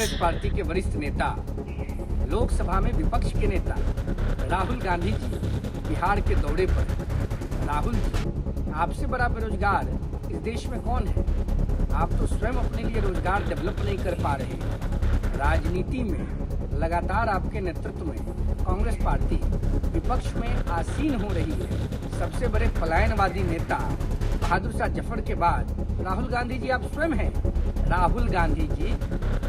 Congress party के वरिष्ठ नेता, लोकसभा में विपक्ष के नेता राहुल गांधी जी बिहार के दौरे पर। राहुल जी, आपसे बड़ा बेरोजगार इस देश में कौन है? आप तो स्वयं अपने लिए रोजगार डेवलप नहीं कर पा रहे हैं। राजनीति में लगातार आपके नेतृत्व में कांग्रेस पार्टी विपक्ष में आसीन हो रही है। सबसे बड़े पलायनवादी नेता बहादुर शाह जफर के बाद राहुल गांधी जी आप स्वयं हैं। राहुल गांधी जी,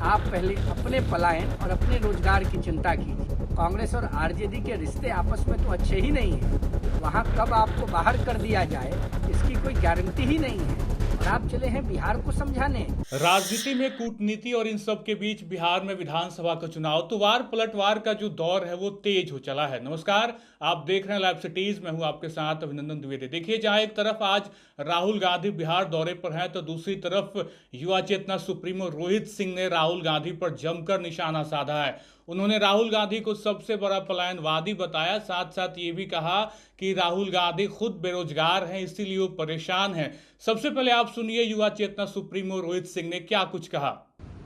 आप पहले अपने पलायन और अपने रोजगार की चिंता कीजिए। कांग्रेस और आरजेडी के रिश्ते आपस में तो अच्छे ही नहीं हैं। वहाँ कब आपको बाहर कर दिया जाए इसकी कोई गारंटी ही नहीं है, और आप चले हैं बिहार को समझाने। राजनीति में कूटनीति और इन सब के बीच बिहार में विधानसभा का चुनाव तो वार पलटवार का जो दौर है वो तेज हो चला है। नमस्कार, आप देख रहे हैं लाइव सिटीज, मैं हूं आपके साथ अभिनंदन द्विवेदी। देखिए, जहां एक तरफ आज राहुल गांधी बिहार दौरे पर हैं तो दूसरी तरफ युवा चेतना सुप्रीमो रोहित सिंह ने राहुल गांधी पर जमकर निशाना साधा है। उन्होंने राहुल गांधी को सबसे बड़ा पलायनवादी बताया, साथ साथ ये भी कहा कि राहुल गांधी खुद बेरोजगार हैं, इसीलिए वो परेशान हैं। सबसे पहले आप सुनिए युवा चेतना सुप्रीमो रोहित सिंह ने क्या कुछ कहा।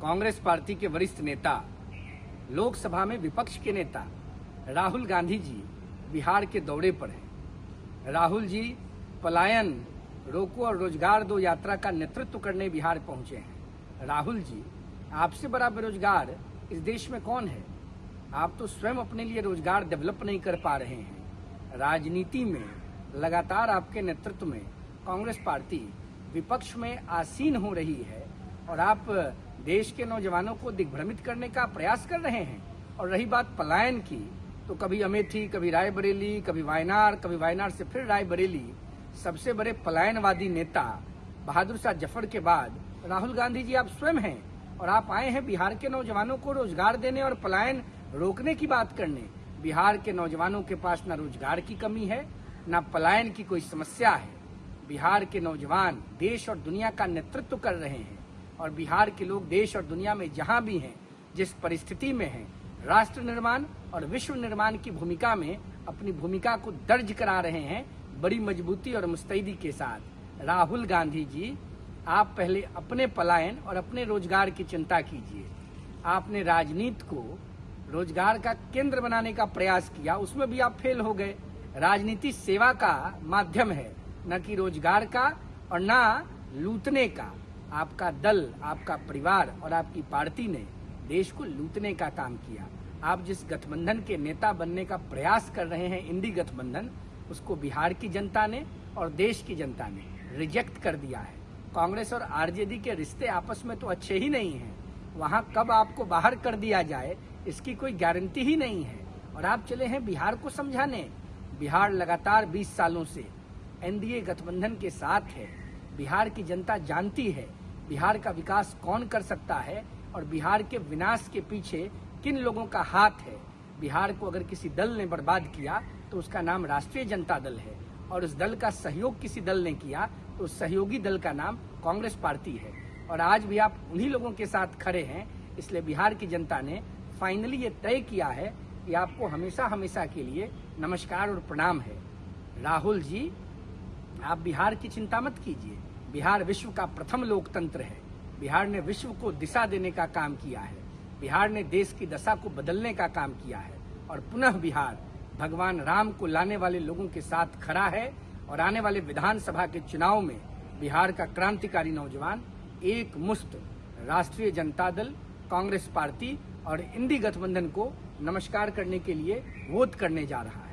कांग्रेस पार्टी के वरिष्ठ नेता, लोकसभा में विपक्ष के नेता राहुल गांधी जी बिहार के दौरे पर हैं। राहुल जी पलायन रोको और रोजगार दो यात्रा का नेतृत्व करने बिहार पहुंचे हैं। राहुल जी, आपसे बड़ा बेरोजगार इस देश में कौन है? आप तो स्वयं अपने लिए रोजगार डेवलप नहीं कर पा रहे हैं। राजनीति में लगातार आपके नेतृत्व में कांग्रेस पार्टी विपक्ष में आसीन हो रही है, और आप देश के नौजवानों को दिग्भ्रमित करने का प्रयास कर रहे हैं। और रही बात पलायन की, तो कभी अमेठी, कभी रायबरेली, कभी वायनाड, कभी वायनाड से फिर रायबरेली। सबसे बड़े पलायनवादी नेता बहादुर शाह जफर के बाद राहुल गांधी जी आप स्वयं हैं, और आप आए हैं बिहार के नौजवानों को रोजगार देने और पलायन रोकने की बात करने। बिहार के नौजवानों के पास न रोजगार की कमी है, न पलायन की कोई समस्या है। बिहार के नौजवान देश और दुनिया का नेतृत्व कर रहे हैं, और बिहार के लोग देश और दुनिया में जहां भी हैं, जिस परिस्थिति में हैं, राष्ट्र निर्माण और विश्व निर्माण की भूमिका में अपनी भूमिका को दर्ज करा रहे हैं बड़ी मजबूती और मुस्तैदी के साथ। राहुल गांधी जी, आप पहले अपने पलायन और अपने रोजगार की चिंता कीजिए। आपने राजनीति को रोजगार का केंद्र बनाने का प्रयास किया, उसमें भी आप फेल हो गए। राजनीति सेवा का माध्यम है, न कि रोजगार का और न लूटने का। आपका दल, आपका परिवार और आपकी पार्टी ने देश को लूटने का काम किया। आप जिस गठबंधन के नेता बनने का प्रयास कर रहे हैं, इंडी गठबंधन, उसको बिहार की जनता ने और देश की जनता ने रिजेक्ट कर दिया है। कांग्रेस और आरजेडी के रिश्ते आपस में तो अच्छे ही नहीं हैं। वहां कब आपको बाहर कर दिया जाए इसकी कोई गारंटी ही नहीं है, और आप चले हैं बिहार को समझाने। बिहार लगातार 20 सालों से एनडीए गठबंधन के साथ है। बिहार की जनता जानती है बिहार का विकास कौन कर सकता है, और बिहार के विनाश के पीछे किन लोगों का हाथ है। बिहार को अगर किसी दल ने बर्बाद किया तो उसका नाम राष्ट्रीय जनता दल है, और उस दल का सहयोग किसी दल ने किया तो उस सहयोगी दल का नाम कांग्रेस पार्टी है। और आज भी आप उन्हीं लोगों के साथ खड़े हैं, इसलिए बिहार की जनता ने फाइनली ये तय किया है कि आपको हमेशा हमेशा के लिए नमस्कार और प्रणाम है। राहुल जी, आप बिहार की चिंता मत कीजिए। बिहार विश्व का प्रथम लोकतंत्र है। बिहार ने विश्व को दिशा देने का काम किया है। बिहार ने देश की दशा को बदलने का काम किया है, और पुनः बिहार भगवान राम को लाने वाले लोगों के साथ खड़ा है। और आने वाले विधानसभा के चुनाव में बिहार का क्रांतिकारी नौजवान एक मुश्त राष्ट्रीय जनता दल, कांग्रेस पार्टी और इंडी गठबंधन को नमस्कार करने के लिए वोट करने जा रहा है।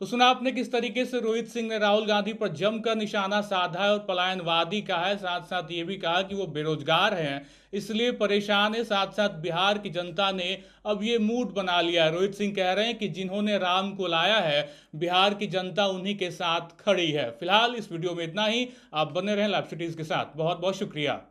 तो सुना आपने किस तरीके से रोहित सिंह ने राहुल गांधी पर जमकर निशाना साधा है और पलायनवादी कहा है। साथ साथ ये भी कहा कि वो बेरोजगार हैं, इसलिए परेशान है। साथ साथ बिहार की जनता ने अब ये मूड बना लिया है। रोहित सिंह कह रहे हैं कि जिन्होंने राम को लाया है, बिहार की जनता उन्हीं के साथ खड़ी है। फिलहाल इस वीडियो में इतना ही। आप बने रहें लाइव सिटीज के साथ। बहुत बहुत शुक्रिया।